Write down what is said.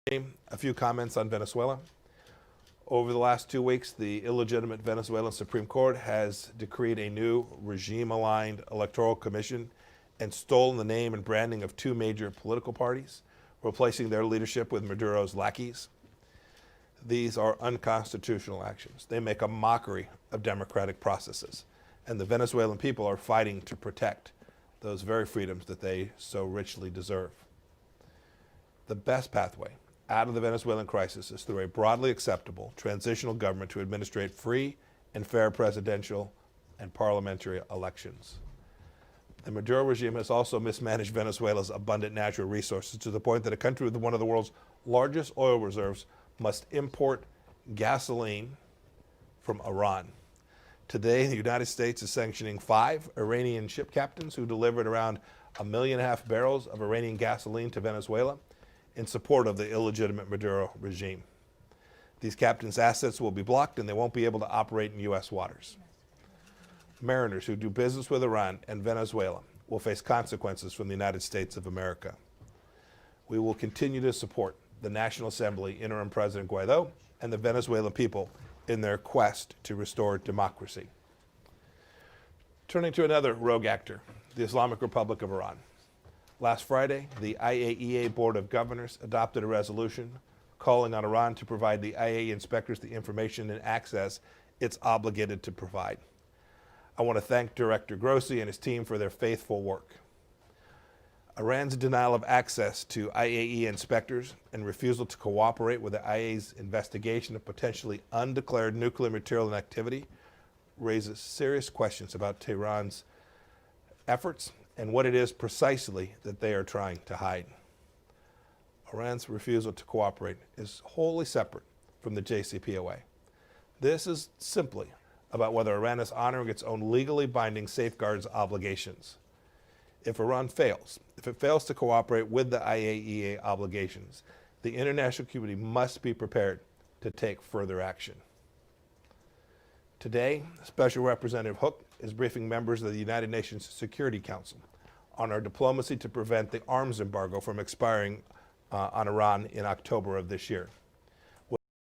A few comments on Venezuela. Over the last 2 weeks, the illegitimate Venezuelan Supreme Court has decreed a new regime-aligned electoral commission and stolen the name and branding of 2 major political parties, replacing their leadership with Maduro's lackeys. These are unconstitutional actions. They make a mockery of democratic processes, and the Venezuelan people are fighting to protect those very freedoms that they so richly deserve. The best pathway out of the Venezuelan crisis is through a broadly acceptable transitional government to administrate free and fair presidential and parliamentary elections. The Maduro regime has also mismanaged Venezuela's abundant natural resources to the point that a country with one of the world's largest oil reserves must import gasoline from Iran. Today, the United States is sanctioning 5 Iranian ship captains who delivered around 1.5 million barrels of Iranian gasoline to Venezuela in support of the illegitimate Maduro regime. These captains' assets will be blocked and they won't be able to operate in U.S. waters. Mariners who do business with Iran and Venezuela will face consequences from the United States of America. We will continue to support the National Assembly, Interim President Guaido, and the Venezuelan people in their quest to restore democracy. Turning to another rogue actor, the Islamic Republic of Iran. Last Friday, the IAEA Board of Governors adopted a resolution calling on Iran to provide the IAEA inspectors the information and access it's obligated to provide. I want to thank Director Grossi and his team for their faithful work. Iran's denial of access to IAEA inspectors and refusal to cooperate with the IAEA's investigation of potentially undeclared nuclear material and activity raises serious questions about Tehran's efforts and what it is precisely that they are trying to hide. Iran's refusal to cooperate is wholly separate from the JCPOA. This is simply about whether Iran is honoring its own legally binding safeguards obligations. If Iran fails, if it fails to cooperate with the IAEA obligations, the international community must be prepared to take further action. Today, Special Representative Hook is briefing members of the United Nations Security Council on our diplomacy to prevent the arms embargo from expiring on Iran in October of this year.